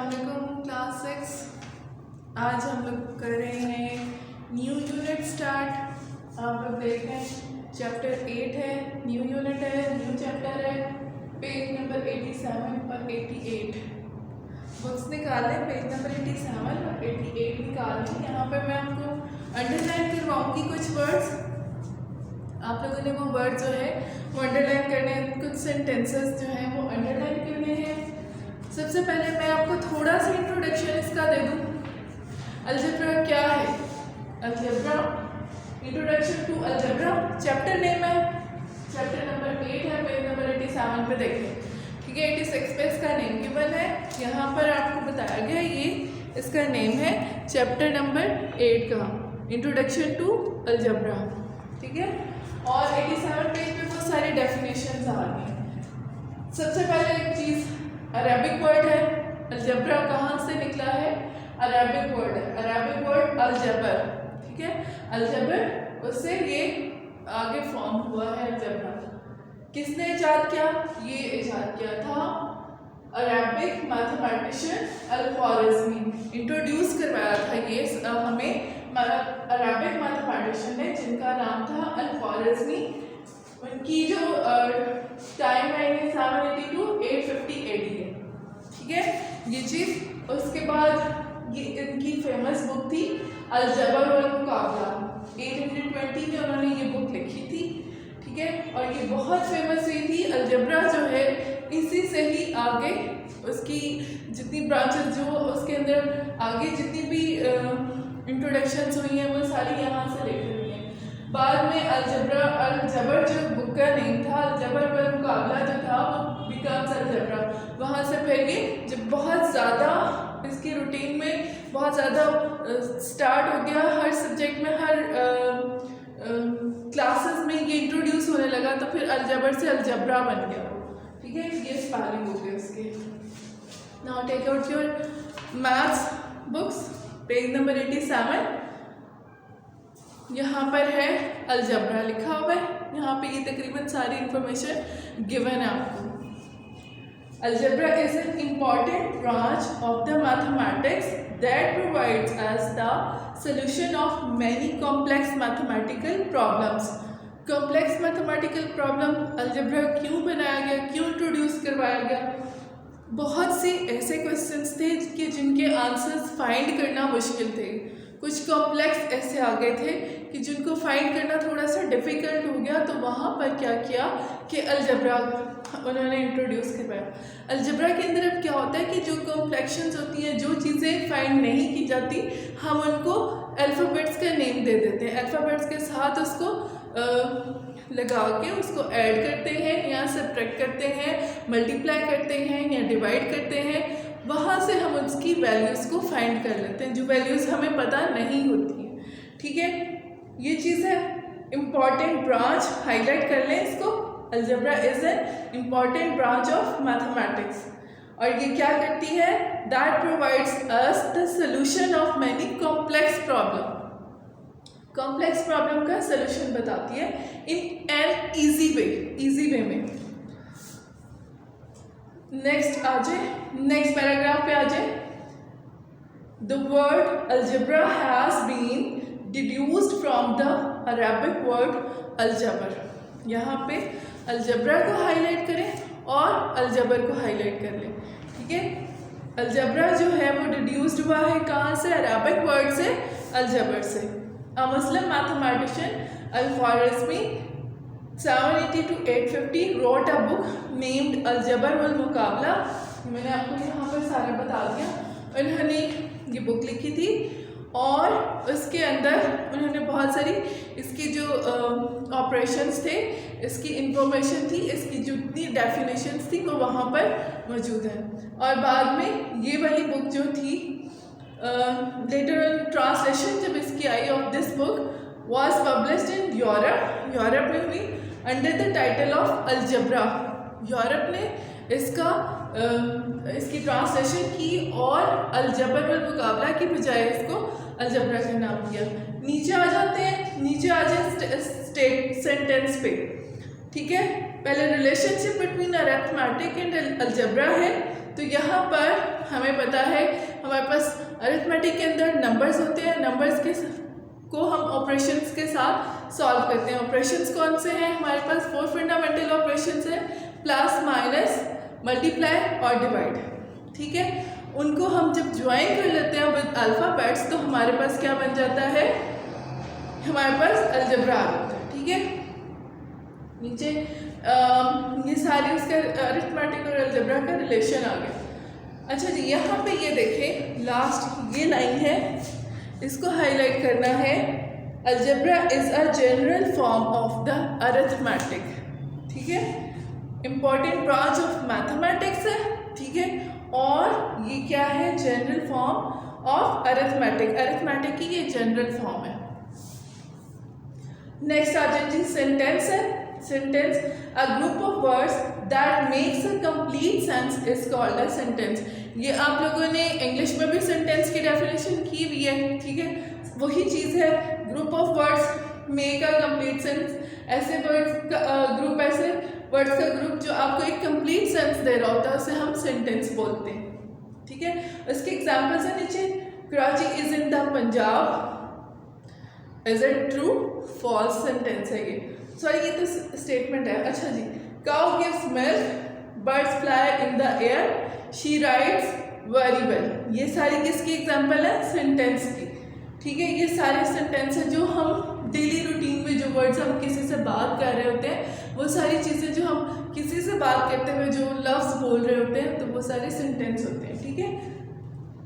अस्सलामुअलैकुम क्लास 6। आज हम लोग कर रहे हैं न्यू यूनिट स्टार्ट। आप लोग देख रहे हैं चैप्टर 8 है, न्यू यूनिट है, न्यू चैप्टर है। पेज नंबर 87 और 88 बुक्स निकालें। पेज नंबर 87 और 88 निकालें। यहाँ पर मैं आपको अंडरलाइन करवाऊँगी कुछ वर्ड्स। आप लोगों ने वो वर्ड जो है वो अंडरलाइन करने हैं, कुछ सेंटेंसेस जो हैं वो अंडरलाइन करने हैं। सबसे पहले मैं आपको थोड़ा सा इंट्रोडक्शन इसका दे दूँ। अलजेब्रा क्या है? Algebra, introduction to algebra, chapter name है, चैप्टर नंबर 8 है, पेज नंबर 87 पे देखें। ठीक है, 86 पे इसका नेम गिवन है। यहाँ पर आपको बताया गया ये इसका नेम है चैप्टर नंबर 8 का, इंट्रोडक्शन टू अलजेब्रा। ठीक है, और 87 पेज पे बहुत सारी डेफिनेशंस आ गई हैं। सबसे पहले एक चीज़, अरबिक वर्ड है अलजेब्रा। कहाँ से निकला है? अरबिक वर्ड है, अरबिक वर्ड अलजबर। ठीक है, अलजबर, उससे ये आगे फॉर्म हुआ है अलजेब्रा। किसने इजाद किया? ये इजाद किया था अरबिक मैथमेटिशियन अल-ख्वारिज़मी। इंट्रोड्यूस करवाया था ये हमें अरबिक मैथमेटिशियन ने, जिनका नाम था अल-ख्वारिज़मी। उनकी जो टाइम है 782 850 AD है। ठीक है, ये चीज़। उसके बाद ये इनकी फेमस बुक थी अलजबर वल मुकाबला। 820 में उन्होंने ये बुक लिखी थी। ठीक है, और ये बहुत फेमस हुई थी। अलजबरा जो है इसी से ही आगे उसकी जितनी ब्रांचेस जो उसके अंदर आगे जितनी भी इंट्रोडक्शंस हुई हैं वो सारी यहाँ से लिखी हुई हैं। बाद में अलजबर जो बुक का नेम था, अलजबर वल मुकाबला जो था वो बिकम्स अलजबरा। वहाँ से फिर ये जब बहुत ज़्यादा इसकी रूटीन में बहुत ज़्यादा स्टार्ट हो गया, हर सब्जेक्ट में हर क्लासेस में ये इंट्रोड्यूस होने लगा, तो फिर अलजबर से अलजबरा बन गया। ठीक है, ये स्पेलिंग हो गया इसके। Now take out your maths books, page number 87। यहाँ पर है अलजबरा लिखा हुआ है। यहाँ पे ये तकरीबन सारी इंफॉर्मेशन गिवन है आपको। Algebra is an important branch of the mathematics that provides us the solution of many complex mathematical problems. Complex mathematical problem algebra क्यों बनाया गया, क्यों इंट्रोड्यूस करवाया गया? बहुत से ऐसे क्वेश्चंस थे कि जिनके आंसर्स फाइंड करना मुश्किल थे। कुछ कॉम्प्लेक्स ऐसे आ गए थे कि जिनको फाइंड करना थोड़ा सा डिफ़िकल्ट हो गया, तो वहाँ पर क्या किया कि अलजबरा उन्होंने इंट्रोड्यूस करवाया। अलजबरा के अंदर अब क्या होता है कि जो कॉम्प्लेक्शंस होती हैं, जो चीज़ें फाइंड नहीं की जाती, हम उनको अल्फ़ाबेट्स का नेम दे देते हैं। अल्फ़ाबेट्स के साथ उसको लगा के उसको ऐड करते हैं या सब्ट्रैक्ट करते हैं, मल्टीप्लाई करते हैं या डिवाइड करते हैं। वहाँ से हम उसकी वैल्यूज़ को फाइंड कर लेते हैं, जो वैल्यूज़ हमें पता नहीं होती हैं। ठीक है, ये चीज़ है इम्पॉर्टेंट ब्रांच, हाईलाइट कर लें इसको। Algebra is an important branch of mathematics, और ये क्या करती है? That provides us the solution of many complex problem. Complex problem का सोल्यूशन बताती है इन एन ईजी वे में। नेक्स्ट आ जाए, नेक्स्ट पैराग्राफ पे आ जाए। The word algebra has been deduced from the Arabic word अलजबर। यहाँ पे अलजबरा को हाईलाइट करें और अलजबर को हाईलाइट कर लें। ठीक है, अलजबरा जो है वो डिड्यूस्ड हुआ है कहाँ से? अरबिक वर्ड से, अलजबर से। A Muslim mathematician al Khwarizmi 780 to 850 wrote a book named अलजबर वल मुकाबला। मैंने आपको यहाँ पर सारा बता दिया। उन्होंने ये बुक लिखी थी और उसके अंदर उन्होंने बहुत सारी इसकी जो ऑपरेशंस थे, इसकी इंफॉर्मेशन थी, इसकी जितनी डेफिनेशंस थी वो वहाँ पर मौजूद है। और बाद में ये वाली बुक जो थी, लेटर ट्रांसलेशन जब इसकी आई of this book was published in Europe में हुई under the title of algebra. Europe ने इसकी ट्रांसलेशन की और अलजबर वल मुकाबला की बजाय इसको अलजबरा का नाम दिया। नीचे आ जाते हैं, नीचे आ जाए सेंटेंस पे। ठीक है, पहले relationship between arithmetic and algebra है, तो यहाँ पर हमें पता होता है, हमारे पास अरिथमेटिक के अंदर नंबर्स होते हैं, नंबर्स के को हम ऑपरेशंस के साथ सॉल्व करते हैं। ऑपरेशंस कौन से हैं हमारे पास? 4 फंडामेंटल ऑपरेशंस हैं, प्लस, माइनस, मल्टीप्लाई और डिवाइड। ठीक है, उनको हम जब ज्वाइन कर लेते हैं विद अल्फ़ाबेट्स तो हमारे पास क्या बन जाता है? हमारे पास अलजेब्रा आ जाता है। ठीक है, नीचे ये सारी उसका अरिथमेटिक और अलजेब्रा का रिलेशन आ गया। अच्छा जी, यहाँ पे ये देखें, लास्ट ये लाइन है, इसको हाईलाइट करना है। Algebra is a general form of the arithmetic. ठीक है, इंपॉर्टेंट ब्रांच ऑफ मैथमेटिक्स है। ठीक है, और ये क्या है? General form of arithmetic. Arithmetic की ये जनरल फॉर्म है। नेक्स्ट आ जाए जी, सेंटेंस है। Sentence, a group of words that makes a complete sense is called a sentence. ये आप लोगों ने इंग्लिश में भी सेंटेंस की डेफिनेशन की हुई है। ठीक है, वही चीज़ है, group of words make a complete sense. ऐसे वर्ड्स का ग्रुप, ऐसे वर्ड्स का ग्रुप जो आपको एक कंप्लीट सेंस दे रहा होता है उसे हम सेंटेंस बोलते हैं। ठीक है, इसके एग्जाम्पल्स है नीचे। Karachi is in the Punjab, is it true? False sentence है ये, सॉरी ये तो स्टेटमेंट है। अच्छा जी, cow gives milk, birds fly in the air, she rides very well. ये सारी किसकी एग्जाम्पल है? सेंटेंस की। ठीक है, ये सारे सेंटेंस है जो हम डेली रूटीन में जो वर्ड्स हम किसी से बात कर रहे होते हैं, वो सारी चीज़ें जो हम किसी से बात करते हुए जो लफ्ज़ बोल रहे होते हैं, तो वो सारे सेंटेंस होते हैं। ठीक है,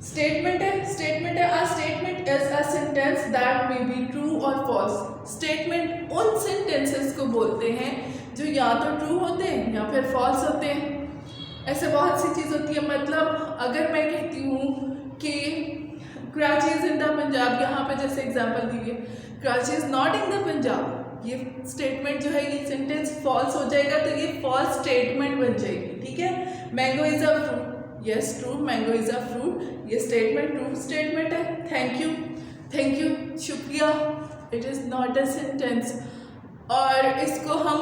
स्टेटमेंट है। स्टेटमेंट है, a statement is a sentence that may be true और फॉल्स। स्टेटमेंट उन सेंटेंसेस को बोलते हैं जो या तो ट्रू होते हैं या फिर फॉल्स होते हैं। ऐसे बहुत सी चीज़ होती है, मतलब अगर मैं कहती हूँ कि Karachi is in the Punjab, यहाँ पे जैसे एग्जांपल दी है, Karachi is not in the Punjab, ये स्टेटमेंट जो है, ये सेंटेंस फॉल्स हो जाएगा, तो ये फॉल्स स्टेटमेंट बन जाएगी। ठीक है, mango is a fruit, yes true, mango is a fruit, ये स्टेटमेंट ट्रू स्टेटमेंट है। थैंक यू, थैंक यू, शुक्रिया, it is not a sentence. और इसको हम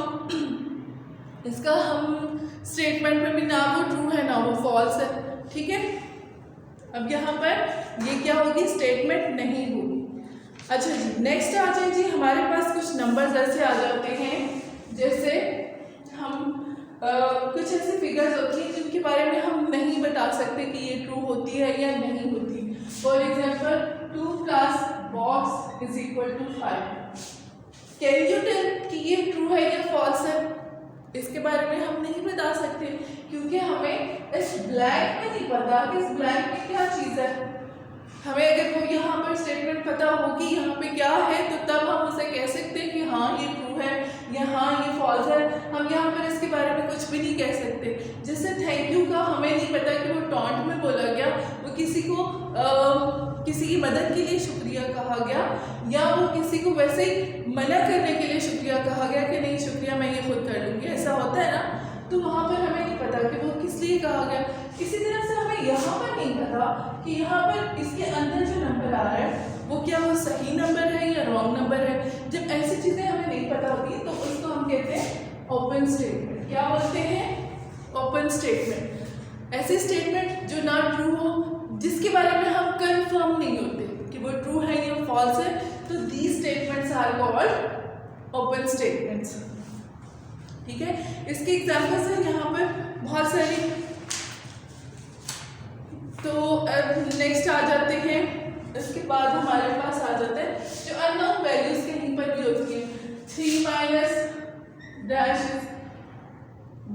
स्टेटमेंट में भी ना वो ट्रू है ना वो फॉल्स है। ठीक है, अब यहाँ पर ये क्या होगी? स्टेटमेंट नहीं होगी। अच्छा जी, नेक्स्ट आ जाए जी, हमारे पास कुछ नंबर्स ऐसे आ जाते हैं, जैसे हम कुछ ऐसी फिगर्स होती हैं जिनके बारे में हम नहीं बता सकते कि ये ट्रू होती है या नहीं होती। For example, 2 + box is equal to 5। Can you tell कि ये ट्रू है या फॉल्स है? इसके बारे में हम नहीं बता सकते, क्योंकि हमें इस ब्लैंक में नहीं पता कि इस ब्लैंक में क्या चीज़ है। हमें अगर वो यहाँ पर स्टेटमेंट पता होगी यहाँ पे क्या है, तो तब हम उसे कह सकते हैं कि हाँ ये ट्रू है या हाँ ये फॉल्स है। हम यहाँ पर इसके बारे में कुछ भी नहीं कह सकते। जैसे थैंक यू का हमें नहीं पता कि वो टॉन्ट में बोला गया, वो किसी को किसी की मदद के लिए शुक्रिया कहा गया, या वो किसी को वैसे ही मना करने के लिए शुक्रिया कहा गया कि नहीं शुक्रिया मैं ये खुद कर लूँगी, ऐसा होता है ना। तो वहाँ पर हमें नहीं पता कि वो किस लिए कहा गया। इसी तरह से हमें यहाँ पर नहीं पता कि यहाँ पर इसके अंदर जो नंबर आ रहा है वो क्या वो सही नंबर है या रॉन्ग नंबर है। जब ऐसी चीज़ें हमें नहीं पता होती तो उसको हम कहते हैं ओपन स्टेटमेंट। क्या बोलते हैं? Open statement. ऐसे स्टेटमेंट जो ना ट्रू हो, जिसके बारे में हम कंफर्म नहीं होते कि वो ट्रू है या फॉल्स है, तो these statements are called open statements. ठीक है, इसके एग्जाम्पल्स हैं यहाँ पर बहुत सारी। तो नेक्स्ट आ जाते हैं, इसके बाद हमारे पास आ जाते हैं जो अननोन वैल्यूज कहीं पर भी होती हैं। 3 - डैश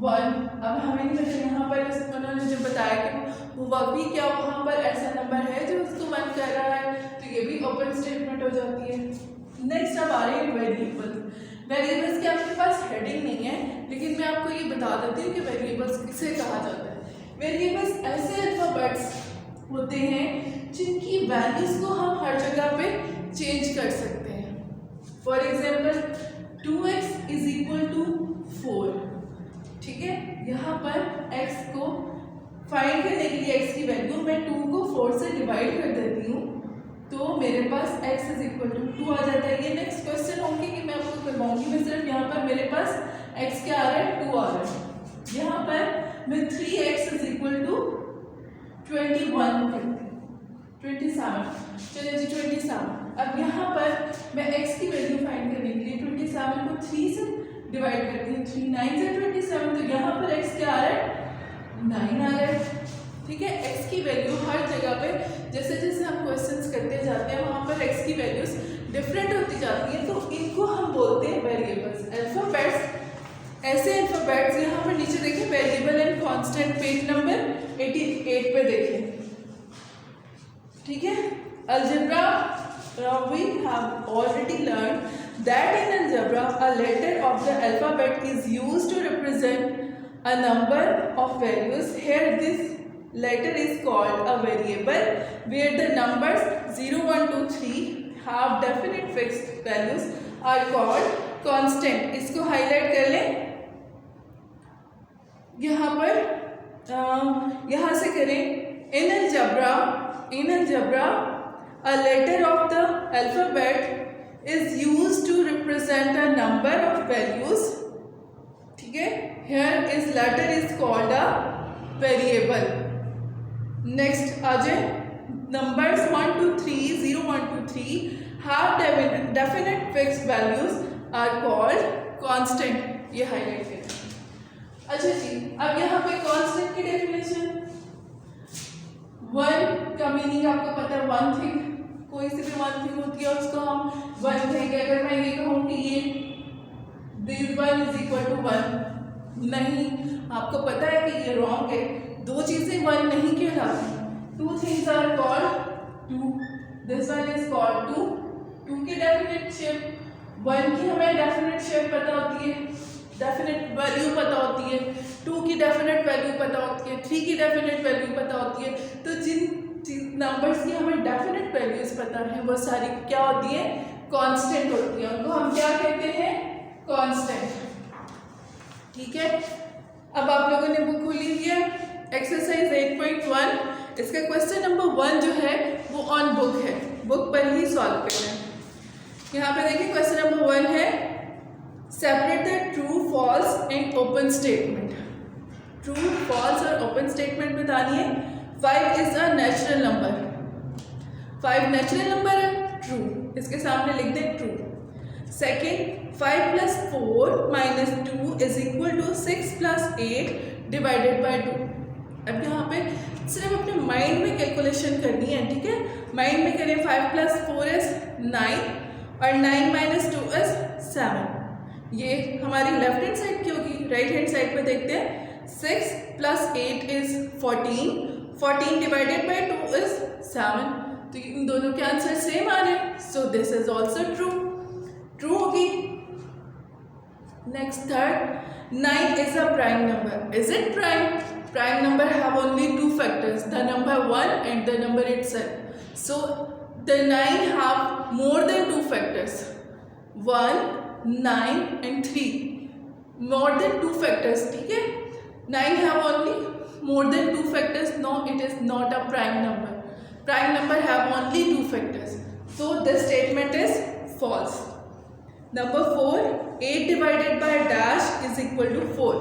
1। अब हमें नहीं पता यहाँ पर उन्होंने जो बताया कि वो भी क्या वहाँ पर ऐसा नंबर है जो उसको 1 कर रहा है, तो ये भी ओपन स्टेटमेंट हो जाती है। नेक्स्ट अब आ रही है वेरिएबल्स। वेरिएबल्स के आपके पास हेडिंग नहीं है, लेकिन मैं आपको ये बता देती हूँ कि वेरिएबल्स किसे कहा जाता है। वेरिएबल्स ऐसे अल्फाबेट्स होते हैं जिनकी वैल्यूज को हम हर जगह पे चेंज कर सकते हैं। For example 2x = 4। ठीक है, यहाँ पर x को फाइंड करने के लिए x की वैल्यू मैं 2 को 4 से डिवाइड कर देती हूँ, तो मेरे पास x = 2 आ जाता है। ये नेक्स्ट क्वेश्चन होंगे कि मैं आपको करवाऊंगी। मैं सिर्फ यहाँ पर मेरे पास x क्या आ रहा है, 2 आ रहा है। यहाँ पर मैं 3x = 21 करते हैं, 27। चलिए जी 27। अब यहाँ पर मैं x की वैल्यू फाइंड करने के लिए 27 को 3 से डिवाइड करती हूँ। 3 9 से 27, तो यहाँ पर x क्या आ रहा है, 9 आ रहा है। ठीक है, x की वैल्यू हर जगह पे जैसे जैसे हम क्वेश्चंस करते जाते हैं वहाँ पर x की वैल्यूज डिफरेंट होती जाती हैं, तो इनको हम बोलते हैं वेरिएबल्स। अल्फाबेट्स, ऐसे अल्फाबेट्स यहाँ पर नीचे देखिए, variable and constant, page number 88 पे देखें। ठीक है, algebra, we have already learned that in algebra a letter of the alphabet is used to represent a number of values. Here this letter is called a variable where the numbers 0 1 2 3 have definite fixed values are called constant. इसको highlight कर लें यहाँ पर, यहाँ से करें। in algebra a letter of the alphabet is used to represent a number of values. ठीक है, here is letter is called a variable. Next आ जाए, numbers 1 2 3 0 1 2 3 have definite fixed values are called constant. ये highlight करें। अच्छा जी, अब यहाँ पे constant की डेफिनेशन, वन का मीनिंग आपको पता है, वन थिंग, कोई सी भी वन थिंग होती है उसको हम वन थिंग। अगर मैं ये कहूँ कि ये this one is equal to one, नहीं, आपको पता है कि ये रॉन्ग है, दो चीजें वन नहीं कहलाती। Two things are called two, this one is called two. Two की डेफिनेट शेप, वन की हमें डेफिनेट शेप पता होती है, डेफिनेट वैल्यू पता होती है, टू की डेफिनेट वैल्यू पता होती है, थ्री की डेफिनेट वैल्यू पता होती है। तो जिन नंबर्स की हमें डेफिनेट वैल्यूज पता है वो सारी क्या होती है, कांस्टेंट होती है, उनको हम क्या कहते हैं, कांस्टेंट। ठीक है, अब आप लोगों ने बुक खोली हुई है, एक्सरसाइज 8.1, इसका क्वेश्चन नंबर 1 जो है वो ऑन बुक है, बुक पर ही सॉल्व करना है। यहाँ पे देखिए क्वेश्चन नंबर 1 है, separate the true false and open statement. True false और ओपन स्टेटमेंट बतानी है। 5 is a natural number, 5 natural number है, ट्रू, इसके सामने लिख दें true. Second, 5 + 4 - 2 is equal to 6 + 8 divided by 2। अब यहाँ पे सिर्फ अपने माइंड में कैलकुलेशन करनी है। ठीक है, माइंड में करें, 5 + 4 इज 9 और 9 - 2 इज 7। ये हमारी लेफ्ट हैंड साइड की होगी, राइट हैंड साइड पे देखते हैं। 6 + 8 इज 14, 14 डिवाइडेड बाय 2 इज 7। तो इन दोनों के आंसर सेम आ रहे हैं, so this is also true, true होगी। Next third, 9 is a prime number, is it prime? Prime number have only 2 factors, the number 1 and the number itself. So the 9 have more than 2 factors, 1 9 and 3, more than 2 factors. ठीक है, 9 have only more than 2 factors, no, it is not a prime number. Prime number have only 2 factors, so this statement is false. Number 4, 8 divided by dash is equal to 4.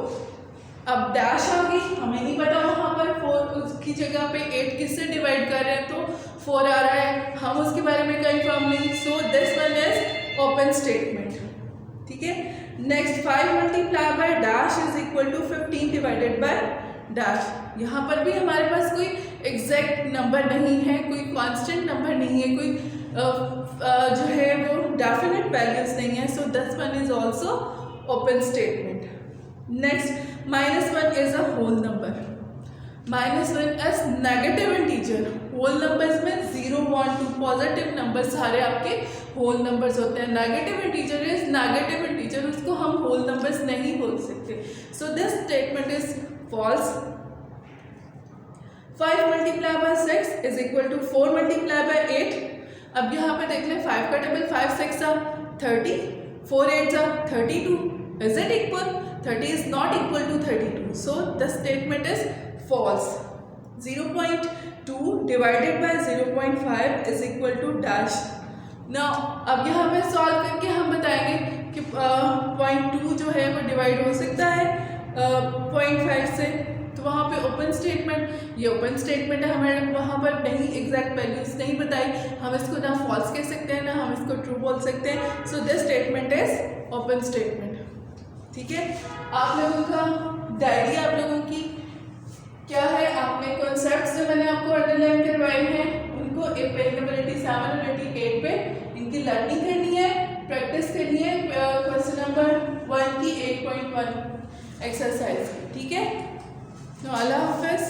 अब dash आ गई, हमें नहीं पता वहाँ पर 4, उसकी जगह पे 8 किससे डिवाइड कर रहे हैं तो 4 आ रहा है, हम उसके बारे में कंफर्म नहीं, so this one is open statement. ठीक है, next 5 × by dash is equal to 15 divided by dash. यहाँ पर भी हमारे पास कोई एग्जैक्ट नंबर नहीं है, कोई कांस्टेंट नंबर नहीं है, कोई जो है वो डेफिनेट वैल्यूज नहीं है, so this one is also open statement. Next, -1 is a whole number, -1 is negative integer. Whole numbers में 0 1 2 पॉजिटिव नंबर सारे आपके होल नंबर्स होते हैं। Negative integer is negative integer, उसको हम होल नंबर्स नहीं बोल सकते, so this statement is false. 5 × by 6 is equal to 4 × by 8। अब यहाँ पे देख लें, 5 का table 5 6 30, 4 8 32, is it equal? 30 is not equal to 32, so the statement is false. 0.2 divided by 0.5 is equal to dash. Now अब यहाँ पे सॉल्व करके हम बताएंगे कि 0.2 जो है वो डिवाइड हो सकता है 0.5 से, तो वहाँ पे ओपन स्टेटमेंट, ये ओपन स्टेटमेंट है, हमें वहाँ पर नहीं एग्जैक्ट वैल्यूज नहीं बताई, हम इसको ना फॉल्स कह सकते हैं ना हम इसको ट्रू बोल सकते हैं। So this statement is open statement. ठीक है, आप लोगों का डायरी आप लोगों की क्या है, आपने कॉन्सेप्ट्स जो मैंने आपको अंडरलाइन करवाए हैं उनको पेज नंबर 87 और 88 पे इनकी लर्निंग करनी है, प्रैक्टिस करनी है क्वेश्चन नंबर 1 की 8.1 एक्सरसाइज। ठीक है, तो अल्लाह हाफिज़।